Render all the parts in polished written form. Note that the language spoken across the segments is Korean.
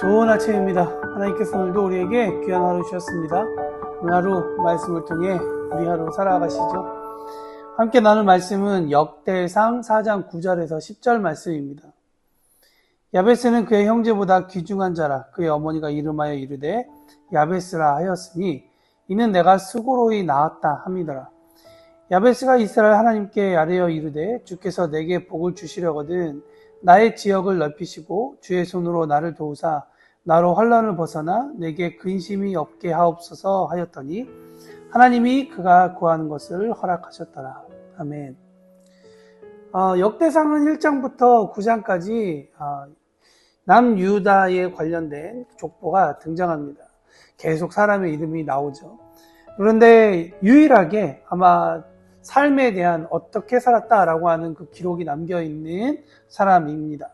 좋은 아침입니다. 하나님께서 오늘도 우리에게 귀한 하루 주셨습니다. 오늘 하루 말씀을 통해 우리 하루 살아가시죠. 함께 나눌 말씀은 역대상 4장 9절에서 10절 말씀입니다. 야베스는 그의 형제보다 귀중한 자라. 그의 어머니가 이름하여 이르되 야베스라 하였으니 이는 내가 수고로이 낳았다 함이더라. 야베스가 이스라엘 하나님께 아뢰어 이르되 주께서 내게 복을 주시려거든 나의 지역을 넓히시고 주의 손으로 나를 도우사 나로 환난을 벗어나 내게 근심이 없게 하옵소서 하였더니 하나님이 그가 구하는 것을 허락하셨더라. 아멘. 역대상은 1장부터 9장까지 남유다에 관련된 족보가 등장합니다. 계속 사람의 이름이 나오죠. 그런데 유일하게 아마 삶에 대한 어떻게 살았다라고 하는 그 기록이 남겨있는 사람입니다.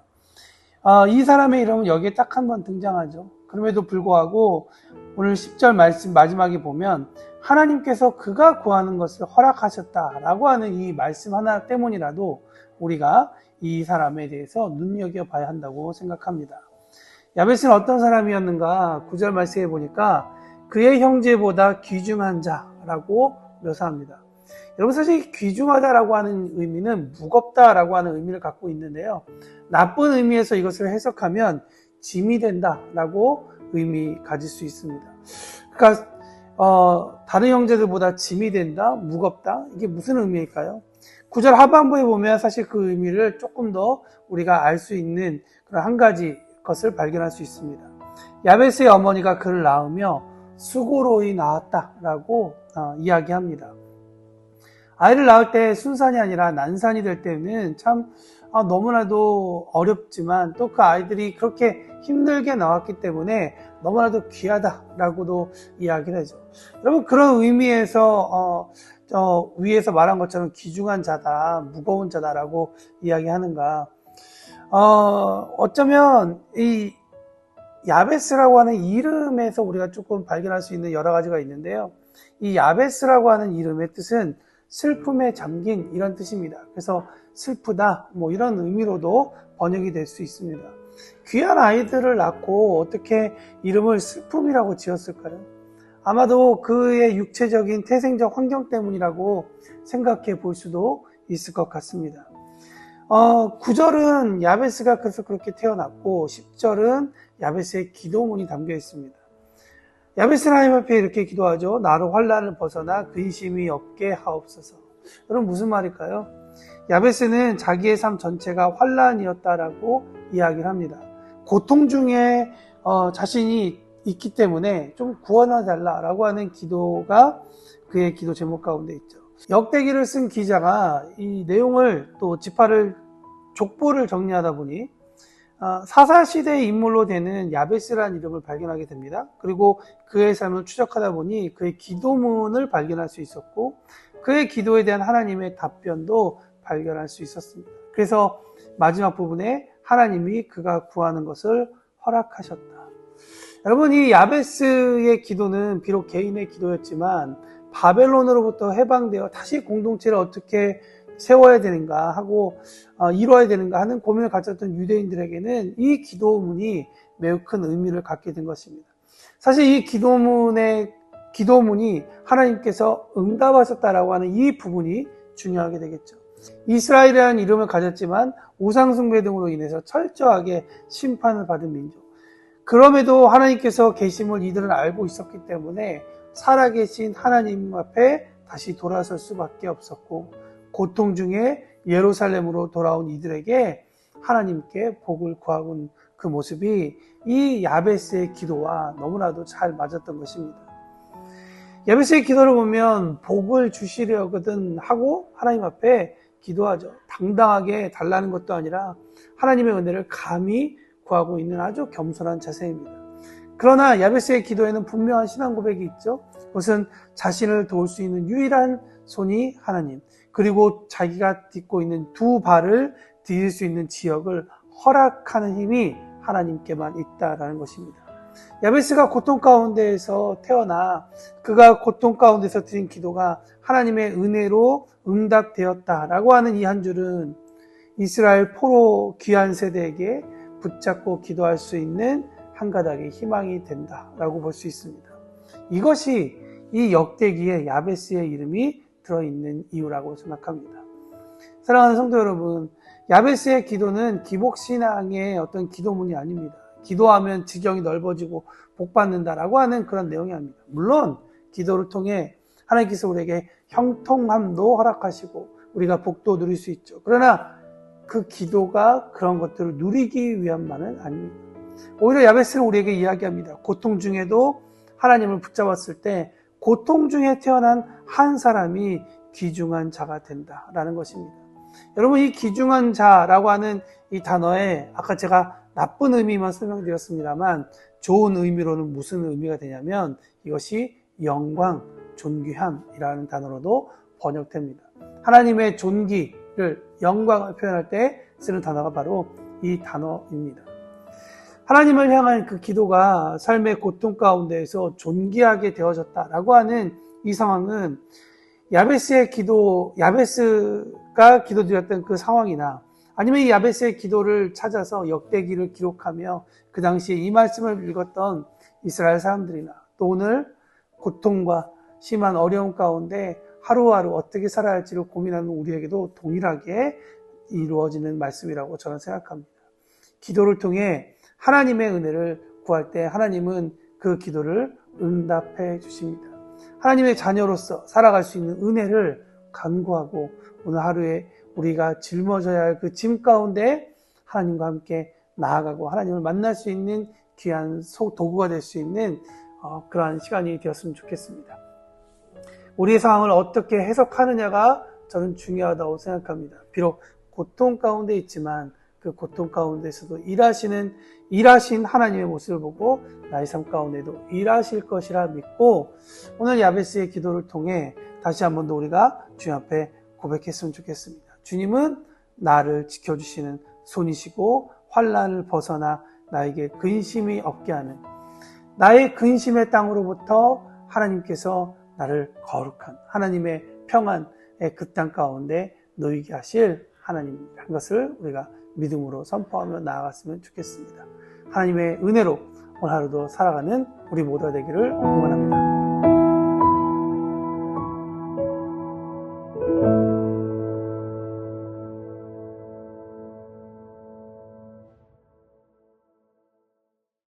이 사람의 이름은 여기에 딱 한 번 등장하죠. 그럼에도 불구하고 오늘 10절 말씀 마지막에 보면 하나님께서 그가 구하는 것을 허락하셨다라고 하는 이 말씀 하나 때문이라도 우리가 이 사람에 대해서 눈여겨봐야 한다고 생각합니다. 야베스는 어떤 사람이었는가? 9절 말씀에 보니까 그의 형제보다 귀중한 자라고 묘사합니다. 여러분, 사실 귀중하다라고 하는 의미는 무겁다라고 하는 의미를 갖고 있는데요. 나쁜 의미에서 이것을 해석하면 짐이 된다라고 의미 가질 수 있습니다. 그러니까 다른 형제들보다 짐이 된다, 무겁다, 이게 무슨 의미일까요? 9절 하반부에 보면 사실 그 의미를 조금 더 우리가 알 수 있는 그런 한 가지 것을 발견할 수 있습니다. 야베스의 어머니가 그를 낳으며 수고로이 낳았다라고 이야기합니다. 아이를 낳을 때 순산이 아니라 난산이 될 때는 참 너무나도 어렵지만 또 그 아이들이 그렇게 힘들게 나왔기 때문에 너무나도 귀하다라고도 이야기를 하죠. 여러분, 그런 의미에서 위에서 말한 것처럼 귀중한 자다, 무거운 자다라고 이야기하는가? 어쩌면 이 야베스라고 하는 이름에서 우리가 조금 발견할 수 있는 여러 가지가 있는데요. 이 야베스라고 하는 이름의 뜻은 슬픔에 잠긴 이런 뜻입니다. 그래서 슬프다 이런 의미로도 번역이 될 수 있습니다. 귀한 아이들을 낳고 어떻게 이름을 슬픔이라고 지었을까요? 아마도 그의 육체적인 태생적 환경 때문이라고 생각해 볼 수도 있을 것 같습니다. 9절은 야베스가 그래서 그렇게 태어났고 10절은 야베스의 기도문이 담겨 있습니다. 야베스는 하나님 앞에 이렇게 기도하죠. 나로 환난을 벗어나 근심이 없게 하옵소서. 여러분, 무슨 말일까요? 야베스는 자기의 삶 전체가 환난이었다라고 이야기를 합니다. 고통 중에 자신이 있기 때문에 좀 구원해달라라고 하는 기도가 그의 기도 제목 가운데 있죠. 역대기를 쓴 기자가 이 내용을 또 족보를 정리하다 보니 사사시대의 인물로 되는 야베스라는 이름을 발견하게 됩니다. 그리고 그의 삶을 추적하다 보니 그의 기도문을 발견할 수 있었고 그의 기도에 대한 하나님의 답변도 발견할 수 있었습니다. 그래서 마지막 부분에 하나님이 그가 구하는 것을 허락하셨다. 여러분, 이 야베스의 기도는 비록 개인의 기도였지만 바벨론으로부터 해방되어 다시 공동체를 어떻게 세워야 되는가 하고 이루어야 되는가 하는 고민을 가졌던 유대인들에게는 이 기도문이 매우 큰 의미를 갖게 된 것입니다. 사실 이 기도문이 하나님께서 응답하셨다라고 하는 이 부분이 중요하게 되겠죠. 이스라엘이라는 이름을 가졌지만 우상숭배 등으로 인해서 철저하게 심판을 받은 민족. 그럼에도 하나님께서 계심을 이들은 알고 있었기 때문에 살아계신 하나님 앞에 다시 돌아설 수밖에 없었고 고통 중에 예루살렘으로 돌아온 이들에게 하나님께 복을 구하고 그 모습이 이 야베스의 기도와 너무나도 잘 맞았던 것입니다. 야베스의 기도를 보면 복을 주시려거든 하고 하나님 앞에 기도하죠. 당당하게 달라는 것도 아니라 하나님의 은혜를 감히 구하고 있는 아주 겸손한 자세입니다. 그러나 야베스의 기도에는 분명한 신앙 고백이 있죠. 그것은 자신을 도울 수 있는 유일한 손이 하나님, 그리고 자기가 딛고 있는 두 발을 디딜 수 있는 지역을 허락하는 힘이 하나님께만 있다라는 것입니다. 야베스가 고통 가운데에서 태어나 그가 고통 가운데서 드린 기도가 하나님의 은혜로 응답되었다라고 하는 이 한 줄은 이스라엘 포로 귀한 세대에게 붙잡고 기도할 수 있는 한 가닥의 희망이 된다라고 볼 수 있습니다. 이것이 이 역대기에 야베스의 이름이 들어있는 이유라고 생각합니다. 사랑하는 성도 여러분, 야베스의 기도는 기복신앙의 어떤 기도문이 아닙니다. 기도하면 지경이 넓어지고 복받는다라고 하는 그런 내용이 아닙니다. 물론 기도를 통해 하나님께서 우리에게 형통함도 허락하시고 우리가 복도 누릴 수 있죠. 그러나 그 기도가 그런 것들을 누리기 위함만은 아닙니다. 오히려 야베스는 우리에게 이야기합니다. 고통 중에도 하나님을 붙잡았을 때 고통 중에 태어난 한 사람이 귀중한 자가 된다라는 것입니다. 여러분, 이 귀중한 자라고 하는 이 단어에 아까 제가 나쁜 의미만 설명드렸습니다만 좋은 의미로는 무슨 의미가 되냐면 이것이 영광, 존귀함이라는 단어로도 번역됩니다. 하나님의 존귀를, 영광을 표현할 때 쓰는 단어가 바로 이 단어입니다. 하나님을 향한 그 기도가 삶의 고통 가운데에서 존귀하게 되어졌다라고 하는 이 상황은 야베스가 기도드렸던 그 상황이나 아니면 이 야베스의 기도를 찾아서 역대기를 기록하며 그 당시에 이 말씀을 읽었던 이스라엘 사람들이나 또 오늘 고통과 심한 어려움 가운데 하루하루 어떻게 살아야 할지를 고민하는 우리에게도 동일하게 이루어지는 말씀이라고 저는 생각합니다. 기도를 통해 하나님의 은혜를 구할 때 하나님은 그 기도를 응답해 주십니다. 하나님의 자녀로서 살아갈 수 있는 은혜를 간구하고 오늘 하루에 우리가 짊어져야 할 그 짐 가운데 하나님과 함께 나아가고 하나님을 만날 수 있는 귀한 도구가 될 수 있는 그러한 시간이 되었으면 좋겠습니다. 우리의 상황을 어떻게 해석하느냐가 저는 중요하다고 생각합니다. 비록 고통 가운데 있지만 그 고통 가운데서도 일하신 하나님의 모습을 보고 나의 삶 가운데도 일하실 것이라 믿고 오늘 야베스의 기도를 통해 다시 한 번 더 우리가 주님 앞에 고백했으면 좋겠습니다. 주님은 나를 지켜주시는 손이시고 환난을 벗어나 나에게 근심이 없게 하는 나의 근심의 땅으로부터 하나님께서 나를 거룩한 하나님의 평안의 그 땅 가운데 놓이게 하실 하나님입니다. 그것을 우리가 믿음으로 선포하며 나아갔으면 좋겠습니다. 하나님의 은혜로 오늘 하루도 살아가는 우리 모두가 되기를 응원합니다.